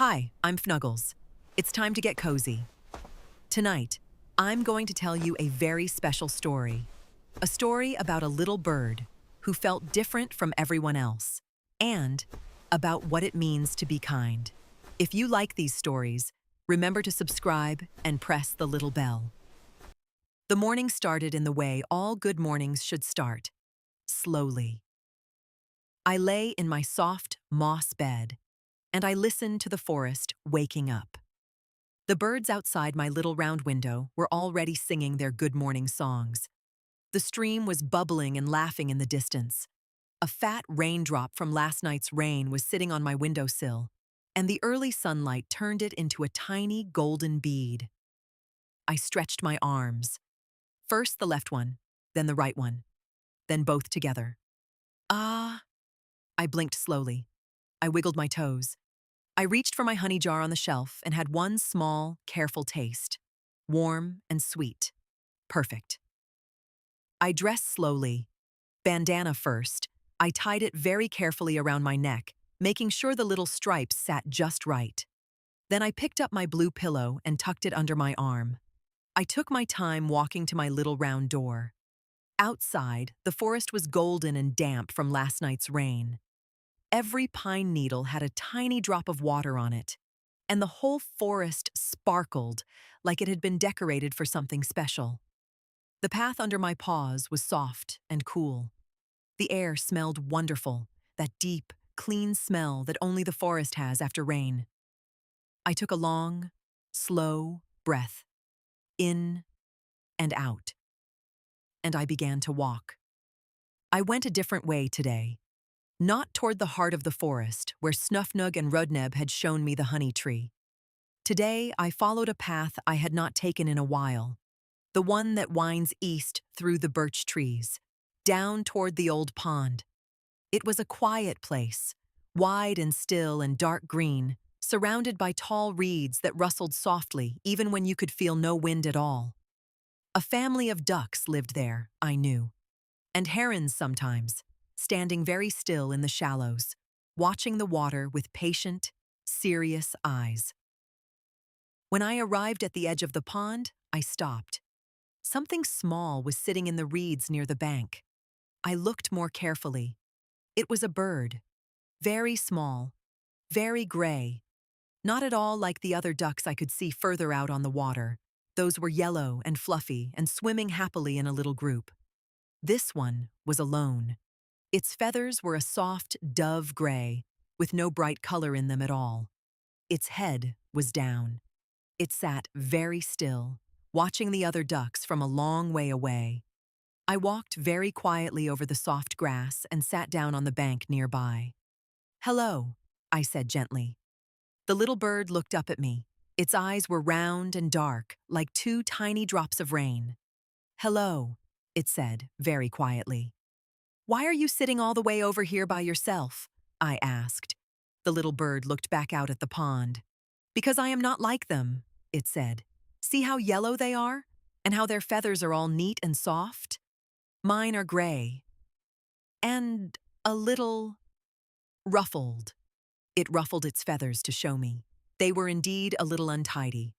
Hi, I'm Fnuggles. It's time to get cozy. Tonight, I'm going to tell you a very special story. A story about a little bird who felt different from everyone else, and about what it means to be kind. If you like these stories, remember to subscribe and press the little bell. The morning started in the way all good mornings should start, slowly. I lay in my soft moss bed, and I listened to the forest waking up. The birds outside my little round window were already singing their good morning songs. The stream was bubbling and laughing in the distance. A fat raindrop from last night's rain was sitting on my windowsill, and the early sunlight turned it into a tiny golden bead. I stretched my arms, first the left one, then the right one, then both together. Ah! I blinked slowly. I wiggled my toes. I reached for my honey jar on the shelf and had one small, careful taste. Warm and sweet. Perfect. I dressed slowly. Bandana first. I tied it very carefully around my neck, making sure the little stripes sat just right. Then I picked up my blue pillow and tucked it under my arm. I took my time walking to my little round door. Outside, the forest was golden and damp from last night's rain. Every pine needle had a tiny drop of water on it, and the whole forest sparkled like it had been decorated for something special. The path under my paws was soft and cool. The air smelled wonderful, that deep, clean smell that only the forest has after rain. I took a long, slow breath, in and out, and I began to walk. I went a different way today. Not toward the heart of the forest, where Snufnug and Rudneb had shown me the honey tree. Today, I followed a path I had not taken in a while, the one that winds east through the birch trees, down toward the old pond. It was a quiet place, wide and still and dark green, surrounded by tall reeds that rustled softly even when you could feel no wind at all. A family of ducks lived there, I knew, and herons sometimes, standing very still in the shallows, watching the water with patient, serious eyes. When I arrived at the edge of the pond, I stopped. Something small was sitting in the reeds near the bank. I looked more carefully. It was a bird, very small, very gray, not at all like the other ducks I could see further out on the water. Those were yellow and fluffy and swimming happily in a little group. This one was alone. Its feathers were a soft dove gray, with no bright color in them at all. Its head was down. It sat very still, watching the other ducks from a long way away. I walked very quietly over the soft grass and sat down on the bank nearby. "Hello," I said gently. The little bird looked up at me. Its eyes were round and dark, like two tiny drops of rain. "Hello," it said very quietly. "Why are you sitting all the way over here by yourself?" I asked. The little bird looked back out at the pond. "Because I am not like them," it said. "See how yellow they are, and how their feathers are all neat and soft? Mine are gray, and a little ruffled." It ruffled its feathers to show me. They were indeed a little untidy,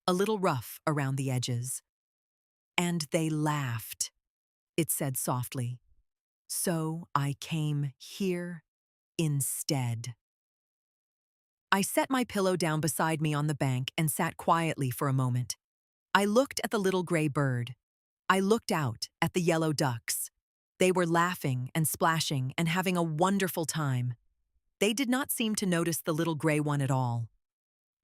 a little rough around the edges. "And they laughed," it said softly. "So I came here instead." I set my pillow down beside me on the bank and sat quietly for a moment. I looked at the little gray bird. I looked out at the yellow ducks. They were laughing and splashing and having a wonderful time. They did not seem to notice the little gray one at all.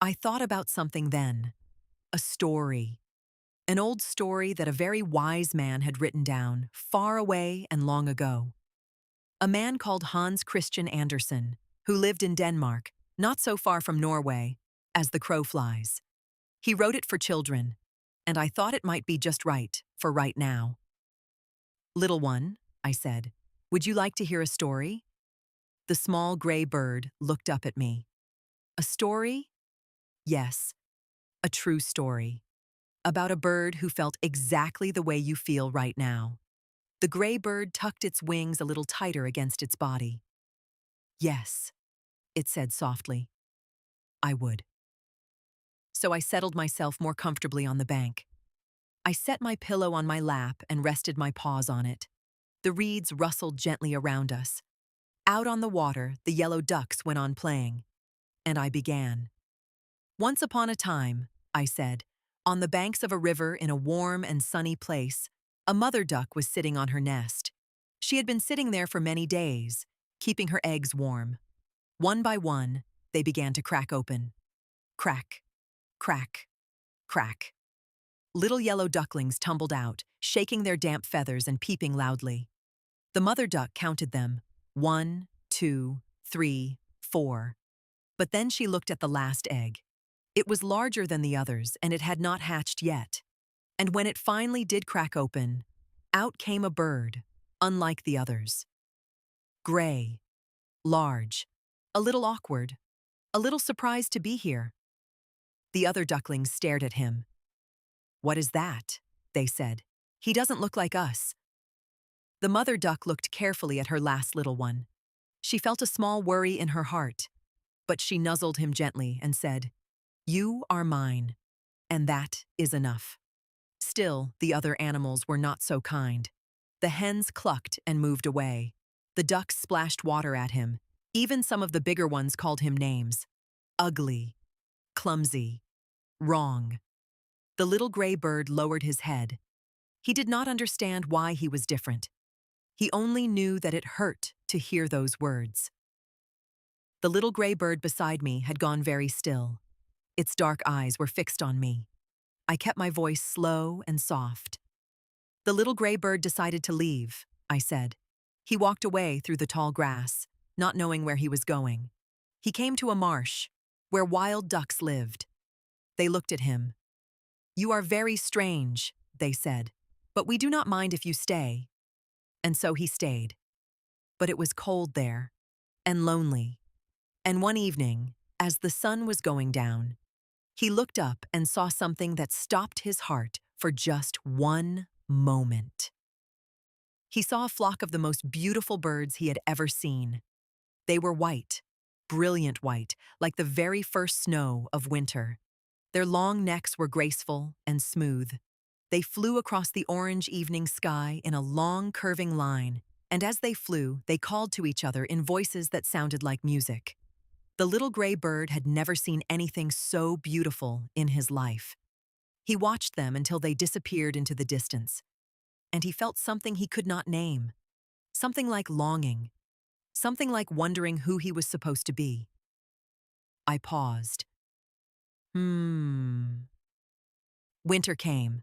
I thought about something then. A story. An old story that a very wise man had written down, far away and long ago. A man called Hans Christian Andersen, who lived in Denmark, not so far from Norway, as the crow flies. He wrote it for children, and I thought it might be just right for right now. "Little one," I said, "would you like to hear a story?" The small gray bird looked up at me. "A story?" "Yes, a true story. About a bird who felt exactly the way you feel right now." The gray bird tucked its wings a little tighter against its body. "Yes," it said softly. I would. So I settled myself more comfortably on the bank. I set my pillow on my lap and rested my paws on it. The reeds rustled gently around us. Out on the water, the yellow ducks went on playing. And I began. Once upon a time, I said, on the banks of a river in a warm and sunny place, a mother duck was sitting on her nest. She had been sitting there for many days, keeping her eggs warm. One by one, they began to crack open. Crack, crack, crack. Little yellow ducklings tumbled out, shaking their damp feathers and peeping loudly. The mother duck counted them. 1, 2, 3, 4. But then she looked at the last egg. It was larger than the others, and it had not hatched yet. And when it finally did crack open, out came a bird, unlike the others. Gray, large, a little awkward, a little surprised to be here. The other ducklings stared at him. "What is that?" they said. "He doesn't look like us." The mother duck looked carefully at her last little one. She felt a small worry in her heart, but she nuzzled him gently and said, "You are mine, and that is enough." Still, the other animals were not so kind. The hens clucked and moved away. The ducks splashed water at him. Even some of the bigger ones called him names. Ugly, clumsy, wrong. The little gray bird lowered his head. He did not understand why he was different. He only knew that it hurt to hear those words. The little gray bird beside me had gone very still. Its dark eyes were fixed on me. I kept my voice slow and soft. "The little gray bird decided to leave," I said. He walked away through the tall grass, not knowing where he was going. He came to a marsh, where wild ducks lived. They looked at him. "You are very strange," they said, "but we do not mind if you stay." And so he stayed. But it was cold there, and lonely. And one evening, as the sun was going down, he looked up and saw something that stopped his heart for just one moment. He saw a flock of the most beautiful birds he had ever seen. They were white, brilliant white, like the very first snow of winter. Their long necks were graceful and smooth. They flew across the orange evening sky in a long, curving line, and as they flew, they called to each other in voices that sounded like music. The little gray bird had never seen anything so beautiful in his life. He watched them until they disappeared into the distance, and he felt something he could not name. Something like longing. Something like wondering who he was supposed to be. I paused. Winter came.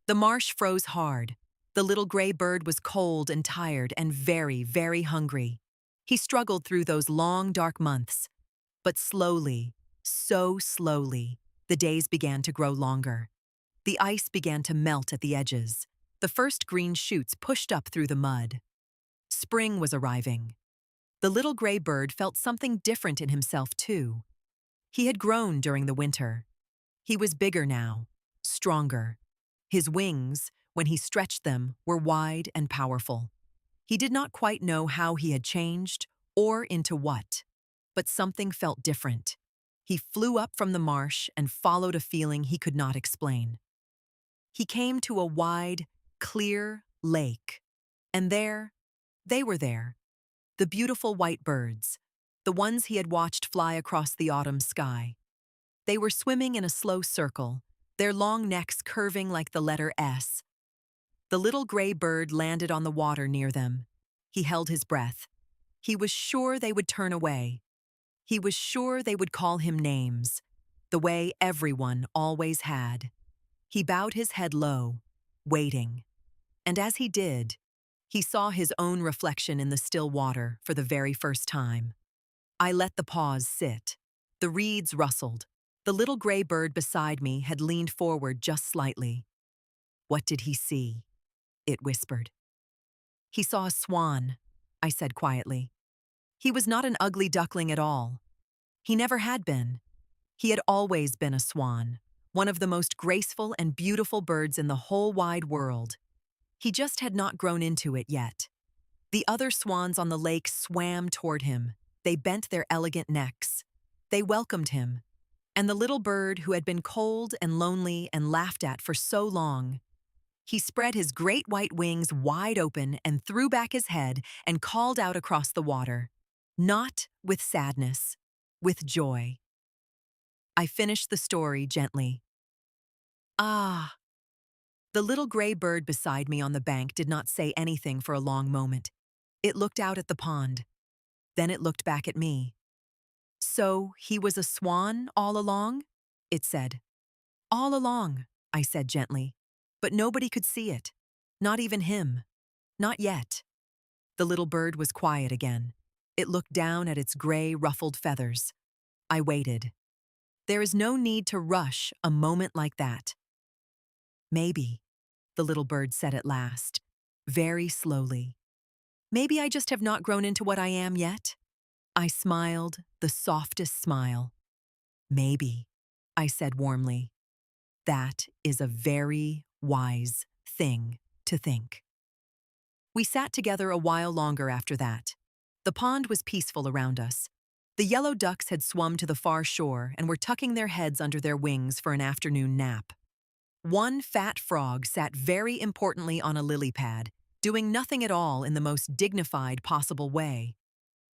The marsh froze hard. The little gray bird was cold and tired and very, very hungry. He struggled through those long, dark months. But slowly, so slowly, the days began to grow longer. The ice began to melt at the edges. The first green shoots pushed up through the mud. Spring was arriving. The little gray bird felt something different in himself, too. He had grown during the winter. He was bigger now, stronger. His wings, when he stretched them, were wide and powerful. He did not quite know how he had changed or into what, but something felt different. He flew up from the marsh and followed a feeling he could not explain. He came to a wide, clear lake, and there, they were there, the beautiful white birds, the ones he had watched fly across the autumn sky. They were swimming in a slow circle, their long necks curving like the letter S. The little gray bird landed on the water near them. He held his breath. He was sure they would turn away. He was sure they would call him names, the way everyone always had. He bowed his head low, waiting. And as he did, he saw his own reflection in the still water for the very first time. I let the pause sit. The reeds rustled. The little gray bird beside me had leaned forward just slightly. "What did he see?" it whispered. "He saw a swan," I said quietly. "He was not an ugly duckling at all. He never had been. He had always been a swan, one of the most graceful and beautiful birds in the whole wide world. He just had not grown into it yet." The other swans on the lake swam toward him. They bent their elegant necks. They welcomed him. And the little bird who had been cold and lonely and laughed at for so long, he spread his great white wings wide open and threw back his head and called out across the water, not with sadness, with joy. I finished the story gently. Ah! The little gray bird beside me on the bank did not say anything for a long moment. It looked out at the pond. Then it looked back at me. So he was a swan all along? It said. All along, I said gently. But nobody could see it. Not even him. Not yet. The little bird was quiet again. It looked down at its gray, ruffled feathers. I waited. There is no need to rush a moment like that. Maybe, the little bird said at last, very slowly. Maybe I just have not grown into what I am yet. I smiled, the softest smile. Maybe, I said warmly. That is a very wise thing to think. We sat together a while longer after that. The pond was peaceful around us. The yellow ducks had swum to the far shore and were tucking their heads under their wings for an afternoon nap. One fat frog sat very importantly on a lily pad, doing nothing at all in the most dignified possible way.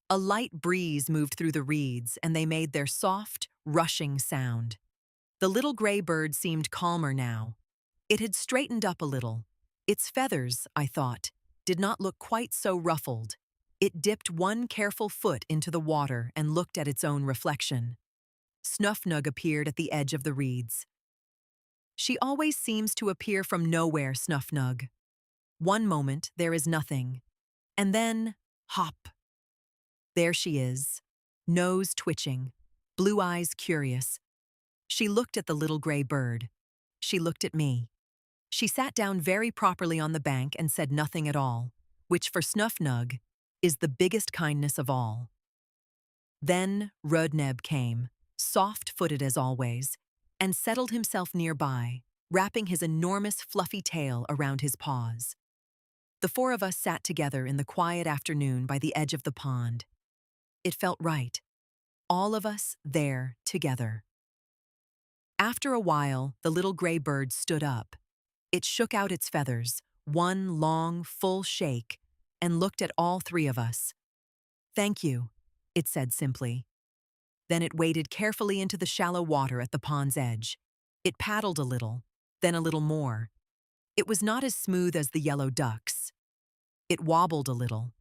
A light breeze moved through the reeds and they made their soft, rushing sound. The little gray bird seemed calmer now. It had straightened up a little. Its feathers, I thought, did not look quite so ruffled. It dipped one careful foot into the water and looked at its own reflection. Snufnug appeared at the edge of the reeds. She always seems to appear from nowhere, Snufnug. One moment there is nothing, and then, hop. There she is, nose twitching, blue eyes curious. She looked at the little gray bird. She looked at me. She sat down very properly on the bank and said nothing at all, which for Snufnug is the biggest kindness of all. Then Rudneb came, soft-footed as always, and settled himself nearby, wrapping his enormous fluffy tail around his paws. The four of us sat together in the quiet afternoon by the edge of the pond. It felt right. All of us there together. After a while, the little gray bird stood up. It shook out its feathers, one long, full shake, and looked at all three of us. Thank you, it said simply. Then it waded carefully into the shallow water at the pond's edge. It paddled a little, then a little more. It was not as smooth as the yellow ducks. It wobbled a little.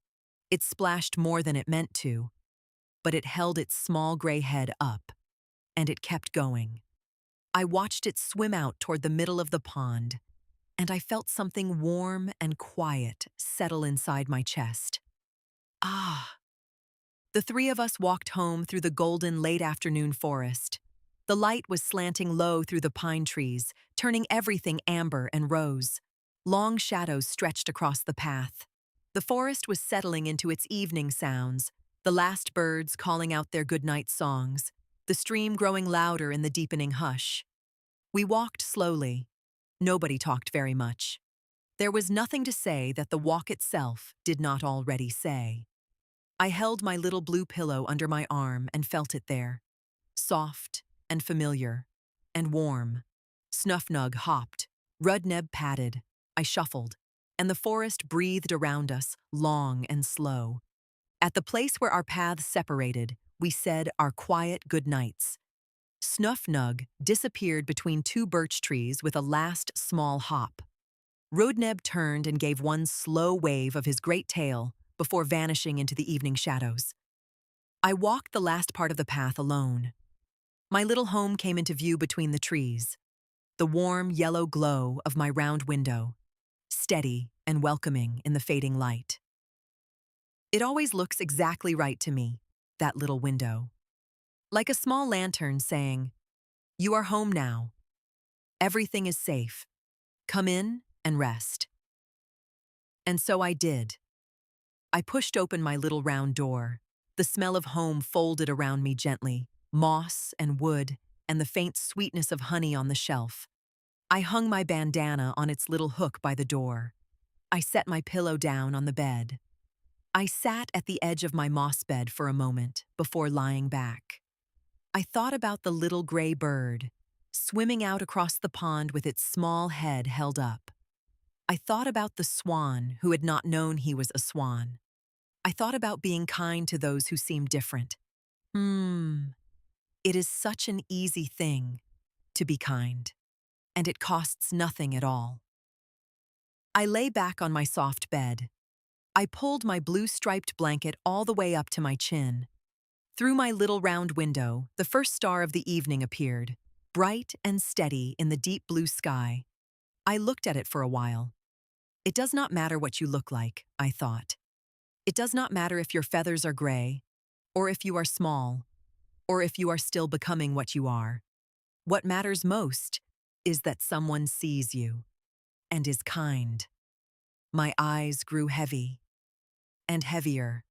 It splashed more than it meant to, but it held its small gray head up, and it kept going. I watched it swim out toward the middle of the pond, and I felt something warm and quiet settle inside my chest. Ah! The three of us walked home through the golden late-afternoon forest. The light was slanting low through the pine trees, turning everything amber and rose. Long shadows stretched across the path. The forest was settling into its evening sounds, the last birds calling out their goodnight songs, the stream growing louder in the deepening hush. We walked slowly. Nobody talked very much. There was nothing to say that the walk itself did not already say. I held my little blue pillow under my arm and felt it there, soft and familiar and warm. Snufnug hopped, Rudneb padded, I shuffled, and the forest breathed around us, long and slow. At the place where our paths separated, we said our quiet goodnights. Snufnug disappeared between two birch trees with a last small hop. Rudneb turned and gave one slow wave of his great tail before vanishing into the evening shadows. I walked the last part of the path alone. My little home came into view between the trees, the warm yellow glow of my round window, steady and welcoming in the fading light. It always looks exactly right to me, that little window. Like a small lantern saying, "You are home now. Everything is safe. Come in and rest." And so I did. I pushed open my little round door. The smell of home folded around me gently, moss and wood, and the faint sweetness of honey on the shelf. I hung my bandana on its little hook by the door. I set my pillow down on the bed. I sat at the edge of my moss bed for a moment before lying back. I thought about the little gray bird, swimming out across the pond with its small head held up. I thought about the swan who had not known he was a swan. I thought about being kind to those who seemed different. It is such an easy thing to be kind, and it costs nothing at all. I lay back on my soft bed. I pulled my blue-striped blanket all the way up to my chin. Through my little round window, the first star of the evening appeared, bright and steady in the deep blue sky. I looked at it for a while. It does not matter what you look like, I thought. It does not matter if your feathers are gray, or if you are small, or if you are still becoming what you are. What matters most is that someone sees you and is kind. My eyes grew heavy and heavier,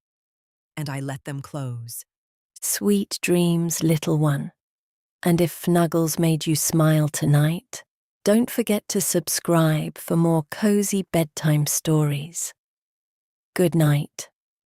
and I let them close. Sweet dreams, little one. And if Fnuggles made you smile tonight, don't forget to subscribe for more cozy bedtime stories. Good night.